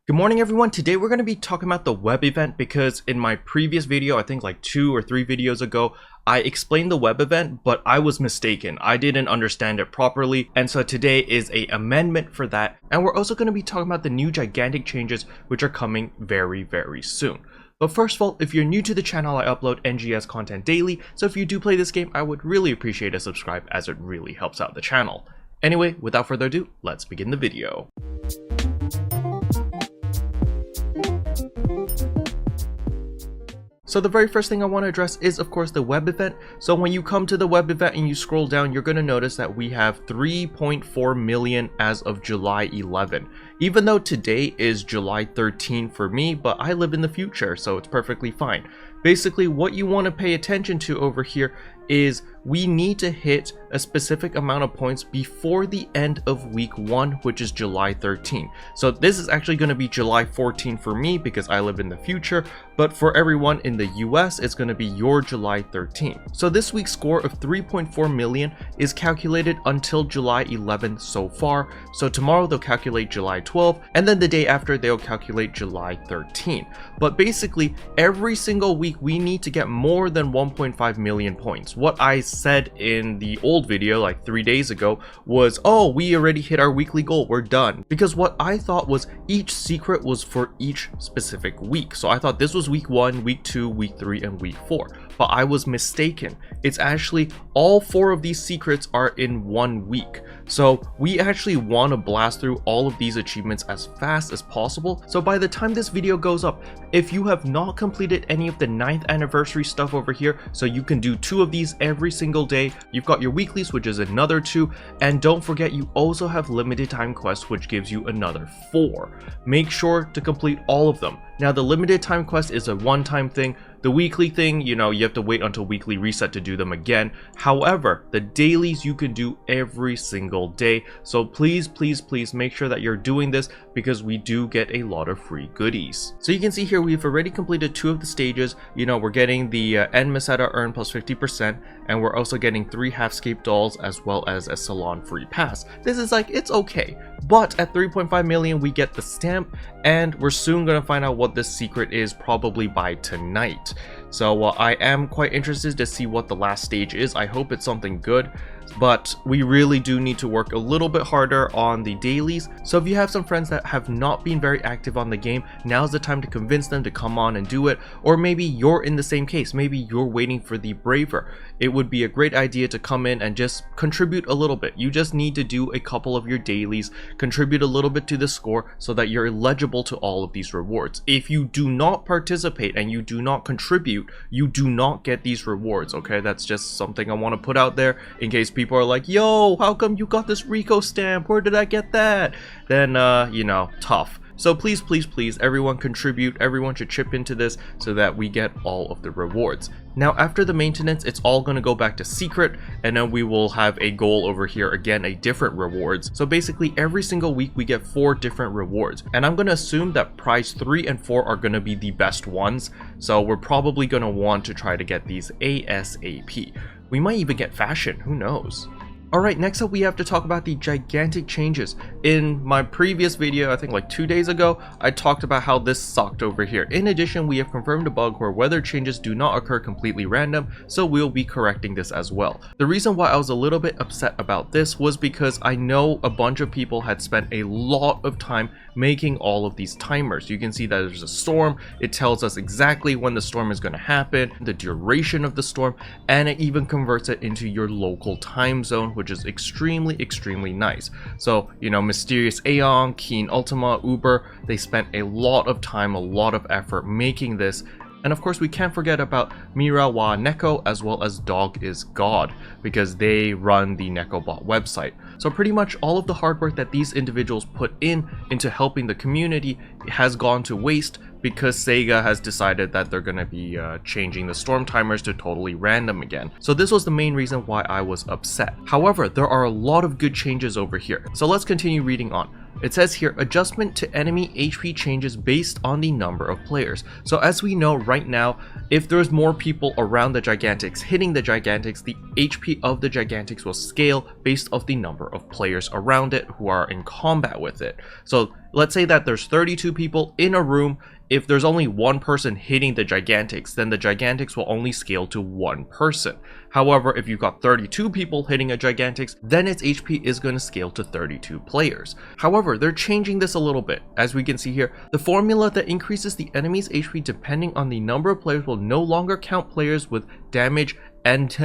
Good morning everyone. Today we're going to be talking about the web event because in my previous video, I think like 2 or 3 videos ago, I explained the web event, but I was mistaken. I didn't understand it properly, and so today is a amendment for that. And we're also going to be talking about the new Gigantix changes which are coming very soon. But first of all, if you're new to the channel, I upload NGS content daily, so if you do play this game, I would really appreciate a subscribe as it really helps out the channel. Anyway, without further ado, let's begin the video. So the very first thing I want to address is of course the web event. So when you come to the web event and you scroll down, you're going to notice that we have 3.4 million as of July 11. Even though today is July 13 for me, but I live in the future, so it's perfectly fine. Basically, what you want to pay attention to over here is we need to hit a specific amount of points before the end of week 1, which is July 13. So this is actually going to be July 14 for me because I live in the future, but for everyone in the US, it's going to be your July 13. So this week's score of 3.4 million is calculated until July 11 so far. So tomorrow they'll calculate July 12, and then the day after they'll calculate July 13. But basically, every single week we need to get more than 1.5 million points. What I said in the old video like 3 days ago was, oh, we already hit our weekly goal, we're done. Because what I thought was each secret was for each specific week. So I thought this was week 1, week 2, week 3, and week 4. But I was mistaken. It's actually all 4 of these secrets are in 1 week. So we actually want to blast through all of these achievements as fast as possible. So by the time this video goes up, if you have not completed any of the 9th anniversary stuff over here, so you can do 2 of these every single day. You've got your weeklies, which is another 2, and don't forget you also have limited time quests, which gives you another 4. Make sure to complete all of them. Now the limited time quest is a one-time thing. The weekly thing, you have to wait until weekly reset to do them again. However, the dailies you can do every single day. So please make sure that you're doing this because we do get a lot of free goodies. So you can see here we've already completed 2 of the stages. We're getting the End Meseta earn plus 50%, and we're also getting 3 Halfscape dolls as well as a salon free pass. This is like, it's okay. But at 3.5 million we get the stamp, and we're soon going to find out what this secret is, probably by tonight. So I am quite interested to see what the last stage is. I hope it's something good, but we really do need to work a little bit harder on the dailies. So if you have some friends that have not been very active on the game, now's the time to convince them to come on and do it. Or maybe you're in the same case, maybe you're waiting for the braver. It would be a great idea to come in and just contribute a little bit. You just need to do a couple of your dailies, contribute a little bit to the score so that you're eligible to all of these rewards. If you do not participate and you do not contribute, you do not get these rewards. Okay, that's just something I want to put out there in case people are like, yo, how come you got this Rico stamp? Where did I get that? Then tough. So please everyone contribute, everyone should chip into this so that we get all of the rewards. Now after the maintenance, it's all going to go back to secret, and then we will have a goal over here again, a different rewards. So basically every single week we get 4 different rewards, and I'm going to assume that prize 3 and 4 are going to be the best ones. So we're probably going to want to try to get these ASAP. We might even get fashion, who knows? Alright, next up we have to talk about the Gigantix changes. In my previous video, I think like 2 days ago, I talked about how this sucked over here. In addition, we have confirmed a bug where weather changes do not occur completely random, so we'll be correcting this as well. The reason why I was a little bit upset about this was because I know a bunch of people had spent a lot of time making all of these timers. You can see that there's a storm, it tells us exactly when the storm is going to happen, the duration of the storm, and it even converts it into your local time zone, which is extremely nice. So, Mysterious Aeon, Keen Ultima, Uber, they spent a lot of time, a lot of effort making this. And of course we can't forget about Mira wa Neko as well as Dog is God, because they run the NekoBot website. So pretty much all of the hard work that these individuals put into helping the community has gone to waste because Sega has decided that they're going to be changing the storm timers to totally random again. So this was the main reason why I was upset. However, there are a lot of good changes over here. So let's continue reading on. It says here, adjustment to enemy HP changes based on the number of players. So as we know right now, if there's more people around the Gigantix hitting the Gigantix, the HP of the Gigantix will scale based off the number of players around it who are in combat with it. So let's say that there's 32 people in a room. If there's only one person hitting the Gigantix, then the Gigantix will only scale to one person. However, if you've got 32 people hitting a Gigantix, then its HP is going to scale to 32 players. However, they're changing this a little bit. As we can see here, the formula that increases the enemy's HP depending on the number of players will no longer count players with damage and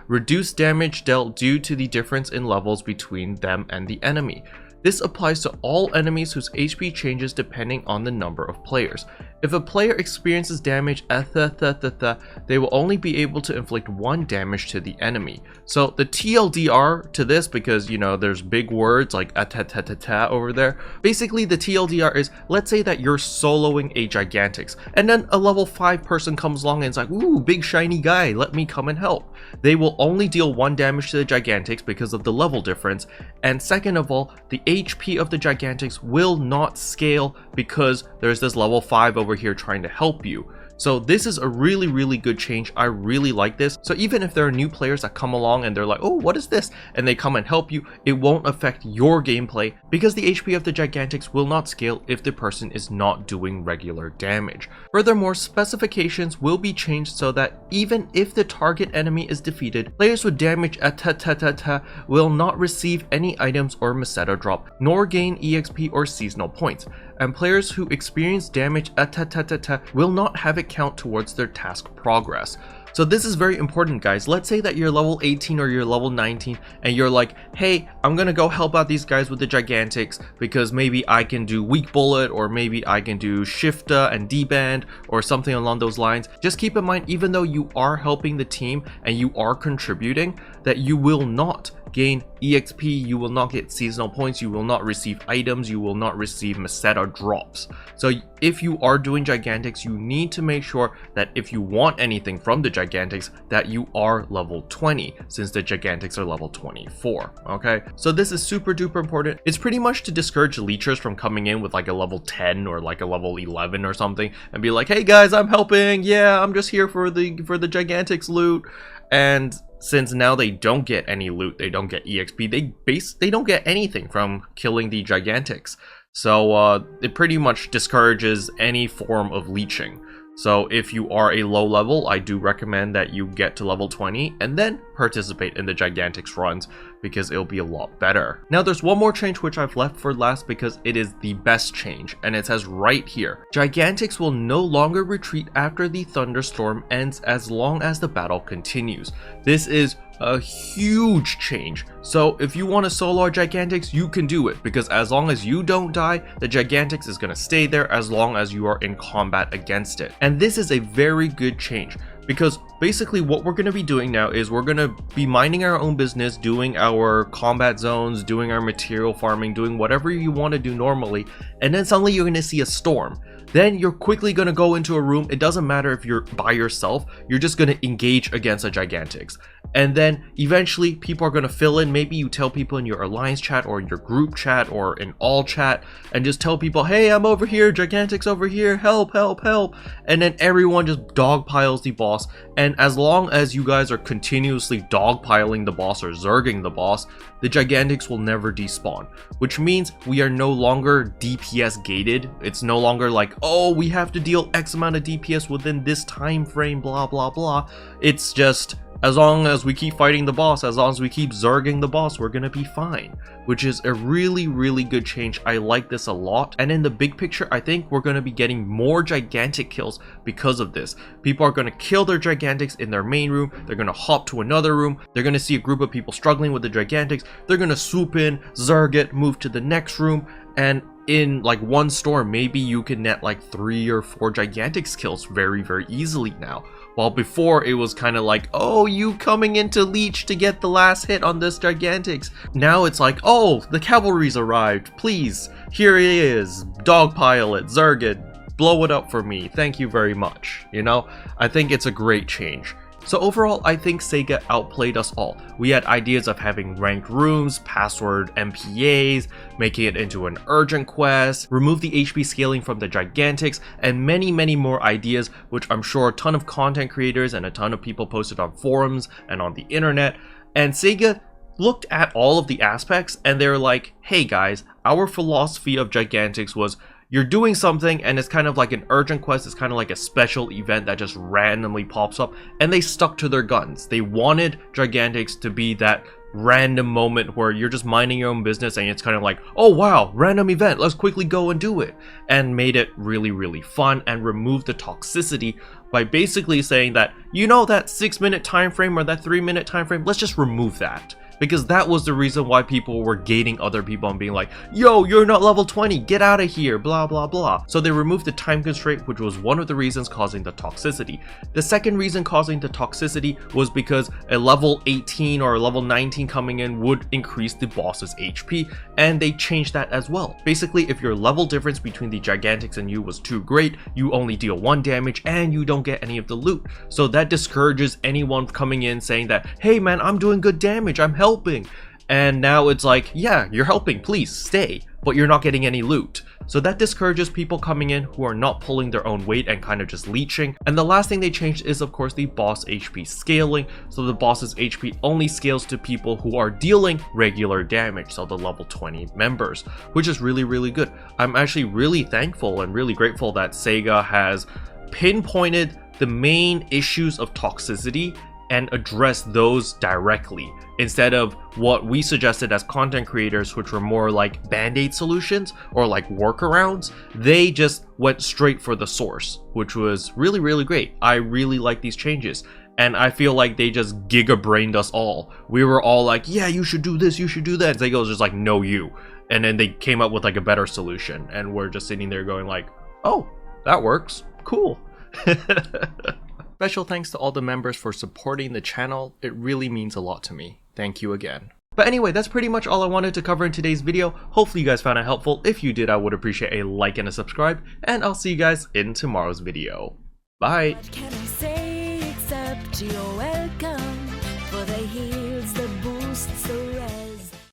reduce damage dealt due to the difference in levels between them and the enemy. This applies to all enemies whose HP changes depending on the number of players. If a player experiences damage, they will only be able to inflict 1 damage to the enemy. So the TLDR to this, because you know there's big words like over there, basically the TLDR is, let's say that you're soloing a Gigantix, and then a level 5 person comes along and it's like, ooh, big shiny guy, let me come and help. They will only deal 1 damage to the Gigantix because of the level difference, and second of all, the HP of the Gigantix will not scale because there's this level 5 over here trying to help you. So this is a really good change. I really like this. So even if there are new players that come along and they're like, oh, what is this? And they come and help you, it won't affect your gameplay because the HP of the Gigantix will not scale if the person is not doing regular damage. Furthermore, specifications will be changed so that even if the target enemy is defeated, players with damage will not receive any items or Meseta drop, nor gain EXP or seasonal points. And players who experience damage will not have it count towards their task progress. So this is very important, guys. Let's say that you're level 18 or you're level 19 and you're like, hey, I'm gonna go help out these guys with the Gigantix because maybe I can do weak bullet, or maybe I can do shifta and deband or something along those lines. Just keep in mind, even though you are helping the team and you are contributing, that you will not gain EXP, you will not get seasonal points, you will not receive items, you will not receive Meseta drops. So if you are doing Gigantix, you need to make sure that if you want anything from the Gigantix, that you are level 20, since the Gigantix are level 24, okay? So this is super duper important. It's pretty much to discourage leechers from coming in with like a level 10 or like a level 11 or something and be like, hey guys, I'm helping, yeah, I'm just here for the Gigantix loot. And since now they don't get any loot, they don't get EXP, they don't get anything from killing the Gigantix. So it pretty much discourages any form of leeching. So if you are a low level, I do recommend that you get to level 20 and then participate in the Gigantix runs, because it'll be a lot better. Now there's one more change which I've left for last because it is the best change, and it says right here, Gigantix will no longer retreat after the thunderstorm ends as long as the battle continues. This is a huge change. So if you want to solo a Gigantix, you can do it, because as long as you don't die, the Gigantix is going to stay there as long as you are in combat against it. And this is a very good change, because basically what we're going to be doing now is we're going to be minding our own business, doing our combat zones, doing our material farming, doing whatever you want to do normally, and then suddenly you're going to see a storm. Then you're quickly going to go into a room. It doesn't matter if you're by yourself, you're just going to engage against a Gigantix. And then eventually people are going to fill in. Maybe you tell people in your alliance chat or in your group chat or in all chat, and just tell people, hey, I'm over here, Gigantix over here, help, help, help. And then everyone just dogpiles the boss. And as long as you guys are continuously dogpiling the boss or zerging the boss, the Gigantix will never despawn, which means we are no longer DPS gated. It's no longer like, oh, we have to deal X amount of DPS within this time frame, blah, blah, blah. It's just, as long as we keep fighting the boss, as long as we keep zerging the boss, we're gonna be fine, which is a really good change. I like this a lot. And in the big picture, I think we're gonna be getting more gigantic kills because of this. People are gonna kill their Gigantix in their main room, they're gonna hop to another room, they're gonna see a group of people struggling with the Gigantix, they're gonna swoop in, zerg it, move to the next room, and in like one storm, maybe you can net like 3 or 4 Gigantix kills very easily now. While before it was kind of like, oh, you coming into leech to get the last hit on this Gigantix. Now it's like, oh, the cavalry's arrived, please, here it is, dogpile it, zerg it, blow it up for me, thank you very much. You know, I think it's a great change. So overall, I think Sega outplayed us all. We had ideas of having ranked rooms, password MPAs, making it into an urgent quest, remove the HP scaling from the Gigantix, and many more ideas, which I'm sure a ton of content creators and a ton of people posted on forums and on the internet. And Sega looked at all of the aspects and they're like, hey guys, our philosophy of Gigantix was you're doing something and it's kind of like an urgent quest, it's kind of like a special event that just randomly pops up, and they stuck to their guns. They wanted Gigantix to be that random moment where you're just minding your own business and it's kind of like, oh wow, random event, let's quickly go and do it, and made it really fun and removed the toxicity by basically saying that, you know, that 6-minute time frame or that 3-minute time frame, let's just remove that. Because that was the reason why people were gating other people and being like, yo, you're not level 20, get out of here, blah blah blah. So they removed the time constraint, which was one of the reasons causing the toxicity. The second reason causing the toxicity was because a level 18 or a level 19 coming in would increase the boss's HP, and they changed that as well. Basically, if your level difference between the Gigantix and you was too great, you only deal 1 damage and you don't get any of the loot. So that discourages anyone coming in saying that, hey man, I'm doing good damage, I'm helping. And now it's like, yeah, you're helping, please stay, but you're not getting any loot. So that discourages people coming in who are not pulling their own weight and kind of just leeching. And the last thing they changed is of course the boss HP scaling. So the boss's HP only scales to people who are dealing regular damage, so the level 20 members, which is really good. I'm actually really thankful and really grateful that Sega has pinpointed the main issues of toxicity and address those directly, instead of what we suggested as content creators, which were more like band-aid solutions or like workarounds. They just went straight for the source, which was really great. I really like these changes, and I feel like they just giga-brained us all. We were all like, yeah, you should do this, you should do that. And Sega was just like, no, you. And then they came up with like a better solution, and we're just sitting there going like, oh, that works, cool. Special thanks to all the members for supporting the channel. It really means a lot to me. Thank you again. But anyway, that's pretty much all I wanted to cover in today's video. Hopefully you guys found it helpful. If you did, I would appreciate a like and a subscribe, and I'll see you guys in tomorrow's video. Bye! What can I say except you're welcome for the